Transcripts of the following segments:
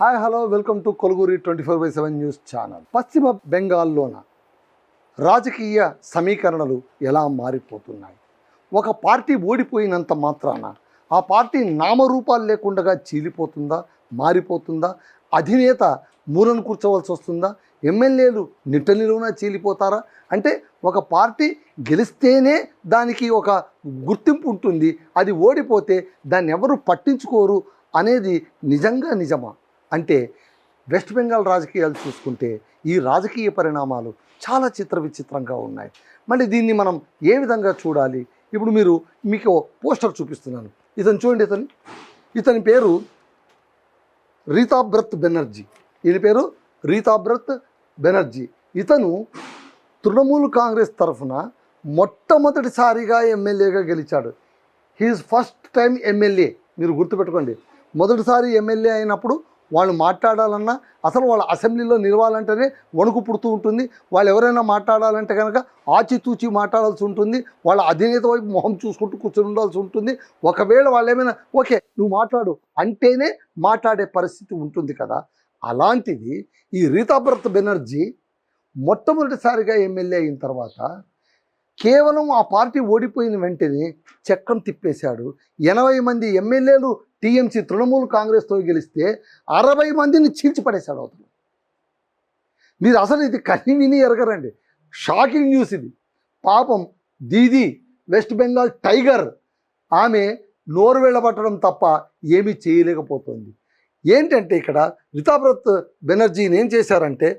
Hi hello welcome to కొలుగురి 24/7 news channel. పశ్చిమ బెంగాల్లోన రాజకీయ సమీకరణలు ఎలా మారిపోతున్నాయి? ఒక పార్టీ ఓడిపోయినంత మాత్రాన ఆ పార్టీ నామరూపాలు లేకుండా చీలిపోతుందా, మారిపోతుందా? అధినేత మూలను కూర్చోవలసి వస్తుందా? ఎమ్మెల్యేలు నిట్ట నిలువునా చీలిపోతారా? అంటే ఒక పార్టీ గెలిస్తేనే దానికి ఒక గుర్తింపు ఉంటుంది, అది ఓడిపోతే దాన్ని ఎవరు పట్టించుకోరు అనేది నిజంగా నిజమా? అంటే వెస్ట్ బెంగాల్ రాజకీయాలు చూసుకుంటే ఈ రాజకీయ పరిణామాలు చాలా విచిత్రంగా ఉన్నాయి. మళ్ళీ దీన్ని మనం ఏ విధంగా చూడాలి? ఇప్పుడు మీకు పోస్టర్ చూపిస్తున్నాను. ఇతను చూడండి, ఇతని పేరు రీతాబ్రత్ బెనర్జీ. ఈయన పేరు రీతాబ్రత్ బెనర్జీ. ఇతను తృణమూల్ కాంగ్రెస్ తరఫున మొట్టమొదటిసారిగా ఎమ్మెల్యేగా గెలిచాడు. He's first time MLA. మీరు గుర్తుపెట్టుకోండి, మొదటిసారి ఎమ్మెల్యే అయినప్పుడు వాళ్ళు మాట్లాడాలన్నా, అసలు వాళ్ళ అసెంబ్లీలో నిలవాలంటేనే వణుకు పుడుతూ ఉంటుంది. వాళ్ళు ఎవరైనా మాట్లాడాలంటే కనుక ఆచితూచి మాట్లాడాల్సి ఉంటుంది. వాళ్ళ అధినేత వైపు మొహం చూసుకుంటూ కూర్చొని ఉండాల్సి ఉంటుంది. ఒకవేళ వాళ్ళు ఏమైనా ఓకే నువ్వు మాట్లాడు అంటేనే మాట్లాడే పరిస్థితి ఉంటుంది కదా. అలాంటిది ఈ రీతాబ్రత్ బెనర్జీ మొట్టమొదటిసారిగా ఎమ్మెల్యే అయిన తర్వాత కేవలం ఆ పార్టీ ఓడిపోయిన వెంటనే చక్రం తిప్పేశాడు. 80 మంది ఎమ్మెల్యేలు టీఎంసీ తృణమూల్ కాంగ్రెస్తో గెలిస్తే 60 మందిని చీల్చిపడేశాడు అవుతుంది. మీరు అసలు ఇది కని విని ఎరగరండి. షాకింగ్ న్యూస్ ఇది. పాపం దీదీ వెస్ట్ బెంగాల్ టైగర్, ఆమె నోరు వెళ్ళబట్టడం తప్ప ఏమీ చేయలేకపోతుంది. ఏంటంటే ఇక్కడ రీతాబ్రత్ బెనర్జీని ఏం చేశారంటే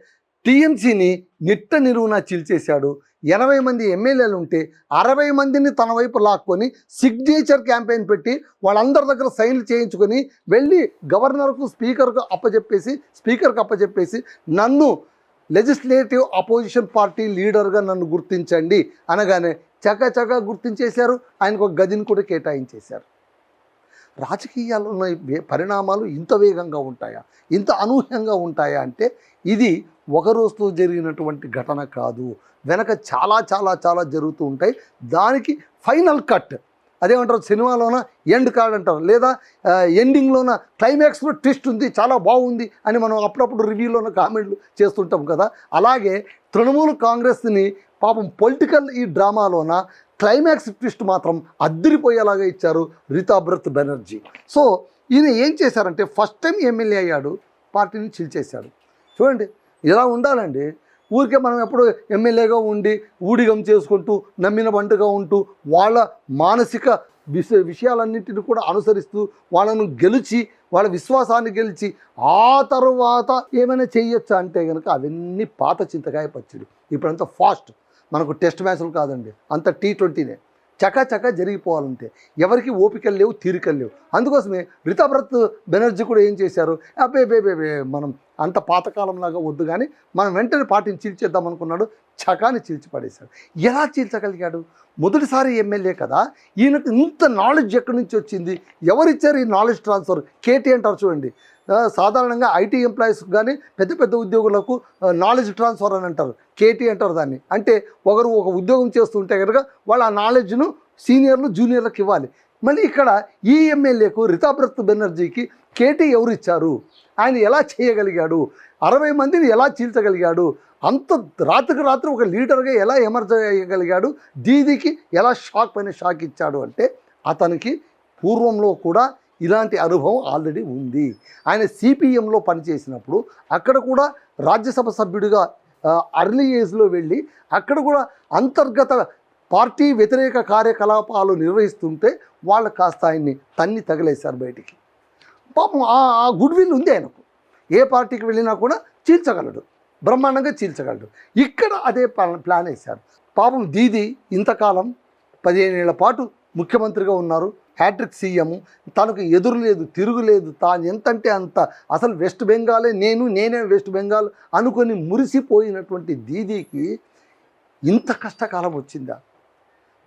టీఎంసీని నిట్ట నిలువునా చీల్చేశాడు. 80 మంది ఎమ్మెల్యేలు ఉంటే 60 మందిని తన వైపు లాక్కొని సిగ్నేచర్ క్యాంపెయిన్ పెట్టి వాళ్ళందరి దగ్గర సైన్లు చేయించుకొని వెళ్ళి గవర్నర్కు స్పీకర్కి అప్పచెప్పేసి నన్ను లెజిస్లేటివ్ అపోజిషన్ పార్టీ లీడర్గా నన్ను గుర్తించండి అనగానే చకచకా గుర్తించేశారు. ఆయనకు ఒక గదిని కూడా కేటాయించేశారు. రాజకీయాల్లో ఉన్న పరిణామాలు ఇంత వేగంగా ఉంటాయా, ఇంత అనూహ్యంగా ఉంటాయా అంటే ఇది ఒక రోజుతో జరిగినటువంటి ఘటన కాదు. వెనక చాలా చాలా చాలా జరుగుతూ ఉంటాయి. దానికి ఫైనల్ కట్ అదేమంటారు, సినిమాలోన ఎండ్ కార్డ్ అంటారు, లేదా ఎండింగ్లోన క్లైమాక్స్లో ట్విస్ట్ ఉంది, చాలా బాగుంది అని మనం అప్పుడప్పుడు రివ్యూలోన కామెంట్లు చేస్తుంటాం కదా. అలాగే తృణమూల్ కాంగ్రెస్ని పాపం పొలిటికల్ ఈ డ్రామాలోన క్లైమాక్స్ ట్విస్ట్ మాత్రం అద్దరిపోయేలాగా ఇచ్చారు రీతాబ్రత్ బెనర్జీ. సో ఈయన ఏం చేశారంటే ఫస్ట్ టైం ఎమ్మెల్యే అయ్యాడు, పార్టీని చీల్చేశాడు. చూడండి, ఇలా ఉండాలండి. ఊరికే మనం ఎప్పుడు ఎమ్మెల్యేగా ఉండి ఊడిగం చేసుకుంటూ నమ్మిన బంటుగా ఉంటూ వాళ్ళ మానసిక విషయాలన్నింటినీ కూడా అనుసరిస్తూ వాళ్ళను గెలిచి వాళ్ళ విశ్వాసాన్ని గెలిచి ఆ తర్వాత ఏమైనా చేయొచ్చా అంటే కనుక అవన్నీ పాత చింతకాయ పచ్చడి. ఇప్పుడంతా ఫాస్ట్, మనకు టెస్ట్ మ్యాచ్లు కాదండి, అంత T20నే చకా జరిగిపోవాలంటే. ఎవరికి ఓపికలు లేవు, తీరికలు లేవు. అందుకోసమే రీతాబ్రత్ బెనర్జీ కూడా ఏం చేశారు, అబ్బే మనం అంత పాతకాలంలాగా వద్దు కానీ మనం వెంటనే పార్టీని చీల్చేద్దాం అనుకున్నాడు. చకాని చీల్చిపడేశాడు. ఎలా చీల్చగలిగాడు? మొదటిసారి ఎమ్మెల్యే కదా, ఈయనకు ఇంత నాలెడ్జ్ ఎక్కడి నుంచి వచ్చింది? ఎవరిచ్చారు ఈ నాలెడ్జ్ ట్రాన్స్ఫర్? కేటీ అంటారు చూడండి, సాధారణంగా ఐటీ ఎంప్లాయీస్కి కానీ పెద్ద ఉద్యోగులకు నాలెడ్జ్ ట్రాన్స్ఫర్ అని అంటారు, కేటీ అంటారు దాన్ని. అంటే ఒకరు ఒక ఉద్యోగం చేస్తుంటే కనుక వాళ్ళు ఆ నాలెడ్జ్ను సీనియర్లు జూనియర్లకు ఇవ్వాలి. మళ్ళీ ఇక్కడ ఈ ఎమ్మెల్యేకు రీతాబ్రత్ బెనర్జీకి కేటీ ఎవరు ఇచ్చారు? ఆయన ఎలా చేయగలిగాడు? 60 మందిని ఎలా చీల్చగలిగాడు? అంత రాత్రికి రాత్రి ఒక లీడర్గా ఎలా ఎమర్జ్ అయ్యగలిగాడు? దీదీకి ఎలా షాక్ పైన షాక్ ఇచ్చాడు అంటే అతనికి పూర్వంలో కూడా ఇలాంటి అనుభవం ఆల్రెడీ ఉంది. ఆయన సిపిఎంలో పనిచేసినప్పుడు అక్కడ కూడా రాజ్యసభ సభ్యుడిగా అర్లీ ఏజ్లో వెళ్ళి అక్కడ కూడా అంతర్గత పార్టీ వ్యతిరేక కార్యకలాపాలు నిర్వహిస్తుంటే వాళ్ళు కాస్త ఆయన్ని తన్ని తగిలేశారు బయటికి. పాపం ఆ గుడ్ విల్ ఉంది ఆయనకు. ఏ పార్టీకి వెళ్ళినా కూడా చీల్చగలడు, బ్రహ్మాండంగా చీల్చగలడు. ఇక్కడ అదే ప్లాన్ వేశారు. పాపం దీదీ ఇంతకాలం 15 ఏళ్ల పాటు ముఖ్యమంత్రిగా ఉన్నారు, హ్యాట్రిక్ సీఎం, తనకు ఎదురు లేదు, తిరుగులేదు, తాను ఎంతంటే అంత, అసలు వెస్ట్ బెంగాలే నేనే వెస్ట్ బెంగాల్ అనుకొని మురిసిపోయినటువంటి దీదీకి ఇంత కష్టకాలం వచ్చిందా?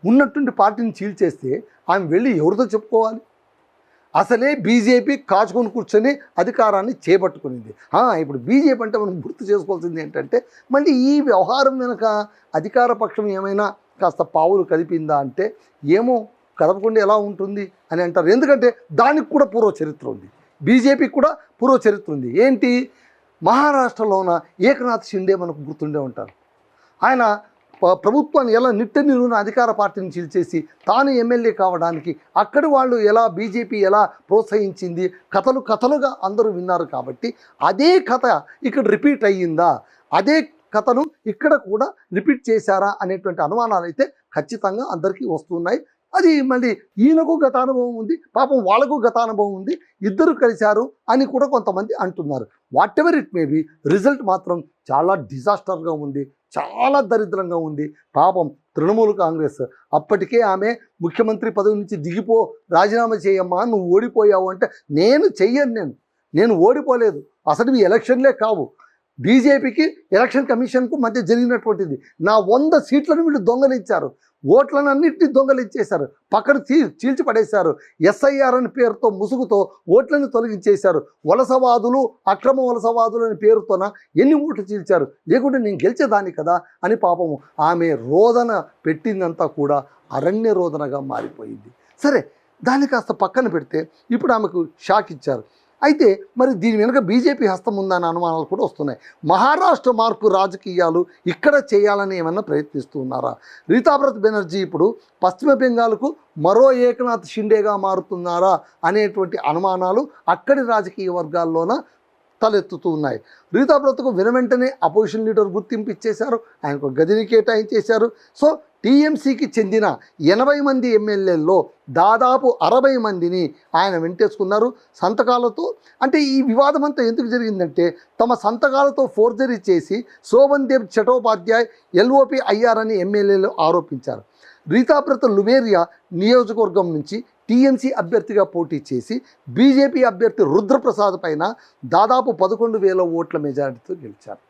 ఉన్నట్టుండి పార్టీని చీల్చేస్తే ఆమె వెళ్ళి ఎవరితో చెప్పుకోవాలి? అసలే బీజేపీ కాచుకొని కూర్చొని అధికారాన్ని చేపట్టుకునింది. ఇప్పుడు బీజేపీ అంటే మనం గుర్తు చేసుకోవాల్సింది ఏంటంటే మళ్ళీ ఈ వ్యవహారం వెనుక అధికార పక్షం ఏమైనా కాస్త పావులు కదిపిందా అంటే ఏమో, కదపకుండా ఎలా ఉంటుంది అని అంటారు. ఎందుకంటే దానికి కూడా పూర్వ చరిత్ర ఉంది. బీజేపీకి కూడా పూర్వ చరిత్ర ఉంది. ఏంటి, మహారాష్ట్రలోన ఏకనాథ్ షిండే మనకు గుర్తుండే ఉంటారు. ఆయన ప్రభుత్వాన్ని ఎలా నిలువున అధికార పార్టీని చీల్చేసి తాను ఎమ్మెల్యే కావడానికి అక్కడి వాళ్ళు ఎలా బీజేపీ ఎలా ప్రోత్సహించింది కథలుగా అందరూ విన్నారు. కాబట్టి అదే కథ ఇక్కడ రిపీట్ అయ్యిందా, అదే కథను ఇక్కడ కూడా రిపీట్ చేశారా అనేటువంటి అనుమానాలు అయితే ఖచ్చితంగా అందరికీ వస్తున్నాయి. అది మళ్ళీ ఈయనకు గతానుభవం ఉంది, పాపం వాళ్ళకు గతానుభవం ఉంది, ఇద్దరు కలిశారు అని కూడా కొంతమంది అంటున్నారు. What ever it may be, result మాత్రం చాలా డిజాస్టర్గా ఉంది, చాలా దరిద్రంగా ఉంది. పాపం తృణమూల్ కాంగ్రెస్ అప్పటికే ఆమె ముఖ్యమంత్రి పదవి నుంచి దిగిపో, రాజీనామా చేయమ్మా, నువ్వు ఓడిపోయావు అంటే నేను చెయ్యను, నేను ఓడిపోలేదు, అసలు ఈ ఎలక్షన్లే కావు, బీజేపీకి ఎలక్షన్ కమిషన్కు మధ్య జరిగినటువంటిది, నా 100 సీట్లను వీళ్ళు దొంగలించారు, ఓట్లను అన్నింటినీ దొంగలించేశారు, పక్కన చీల్చి పడేశారు, ఎస్ఐఆర్ అని పేరుతో ముసుగుతో ఓట్లను తొలగించేశారు, వలసవాదులు అక్రమ వలసవాదులు అనే పేరుతోన ఎన్ని ఓట్లు చీల్చారు, లేకుంటే నేను గెలిచేదాన్ని కదా అని పాపము ఆమె రోదన పెట్టిందంతా కూడా అరణ్య రోదనగా మారిపోయింది. సరే, దాన్ని కాస్త పక్కన పెడితే ఇప్పుడు ఆమెకు షాక్ ఇచ్చారు. అయితే మరి దీని వెనుక బీజేపీ హస్తం ఉందనే అనుమానాలు కూడా వస్తున్నాయి. మహారాష్ట్ర మార్పు రాజకీయాలు ఇక్కడ చేయాలని ఏమన్నా ప్రయత్నిస్తూ ఉన్నారా? రీతాబ్రత్ బెనర్జీ ఇప్పుడు పశ్చిమ బెంగాల్కు మరో ఏకనాథ్ షిండేగా మారుతున్నారా అనేటువంటి అనుమానాలు అక్కడి రాజకీయ వర్గాల్లోన తలెత్తుతూ ఉన్నాయి. రీతాబ్రత్కు వెనువెంటనే అపోజిషన్ లీడర్ గుర్తింపు ఇచ్చేశారు, ఆయనకు గదిని కేటాయించేశారు. సో టీఎంసీకి చెందిన 80 మంది ఎమ్మెల్యేల్లో దాదాపు 60 మందిని ఆయన వెంటేసుకున్నారు సంతకాలతో. అంటే ఈ వివాదం అంతా ఎందుకు జరిగిందంటే తమ సంతకాలతో ఫోర్జరీ చేసి శోభన్ దేవ్ చటోపాధ్యాయ్ ఎల్ఓపి అయ్యారని ఎమ్మెల్యేలు ఆరోపించారు. రీతాబ్రత్ లువేరియా నియోజకవర్గం నుంచి టీఎంసీ అభ్యర్థిగా పోటీ చేసి బీజేపీ అభ్యర్థి రుద్రప్రసాద్ పైన దాదాపు 11,000 ఓట్ల మెజారిటీతో గెలిచారు.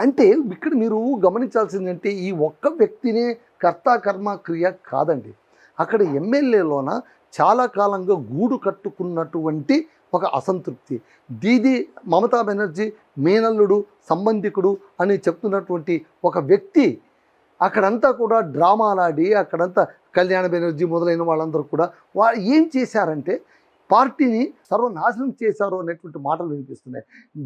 అంటే ఇక్కడ మీరు గమనించాల్సిందంటే ఈ ఒక్క వ్యక్తినే కర్త కర్మ క్రియ కాదండి, అక్కడ ఎమ్మెల్యేలోన చాలా కాలంగా గూడు కట్టుకున్నటువంటి ఒక అసంతృప్తి, దీది మమతా బెనర్జీ మేనల్లుడు సంబంధికుడు అని చెప్తున్నటువంటి ఒక వ్యక్తి అక్కడంతా కూడా డ్రామాలాడి అక్కడంతా కళ్యాణ బెనర్జీ మొదలైన వాళ్ళందరూ కూడా ఏం చేశారంటే పార్టీని సర్వనాశనం చేశారు అనేటువంటి మాటలు వినిపిస్తున్నాయి.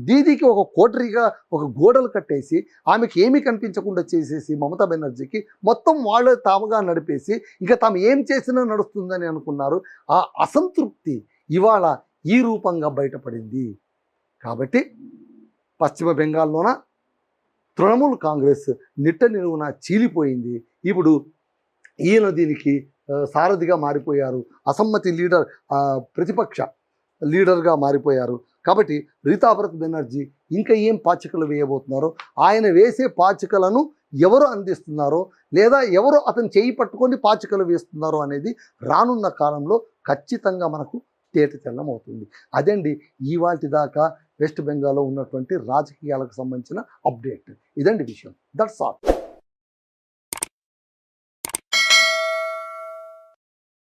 దీదీకి ఒక కోటరీగా ఒక గోడలు కట్టేసి ఆమెకి ఏమీ కనిపించకుండా చేసేసి మమతా బెనర్జీకి మొత్తం వాళ్ళే తాముగా నడిపేసి ఇంకా తాము ఏం చేసినా నడుస్తుందని అనుకున్నారు. ఆ అసంతృప్తి ఇవాళ ఈ రూపంగా బయటపడింది. కాబట్టి పశ్చిమ బెంగాల్లోన తృణమూల్ కాంగ్రెస్ నిలువున చీలిపోయింది. ఇప్పుడు ఈయన దీనికి సారథిగా మారిపోయారు, అసమ్మతి లీడర్ ప్రతిపక్ష లీడర్గా మారిపోయారు. కాబట్టి రీతాబ్రత్ బెనర్జీ ఇంకా ఏం పాచికలు వేయబోతున్నారో, ఆయన వేసే పాచికలను ఎవరు అందిస్తున్నారో లేదా ఎవరు అతను చేయి పట్టుకొని పాచికలు వేస్తున్నారో అనేది రానున్న కాలంలో ఖచ్చితంగా మనకు తేటతెల్లమవుతుంది. అదండి ఇవాల్టి దాకా వెస్ట్ బెంగాల్లో ఉన్నటువంటి రాజకీయాలకు సంబంధించిన అప్డేట్. ఇదండి విషయం. That's all.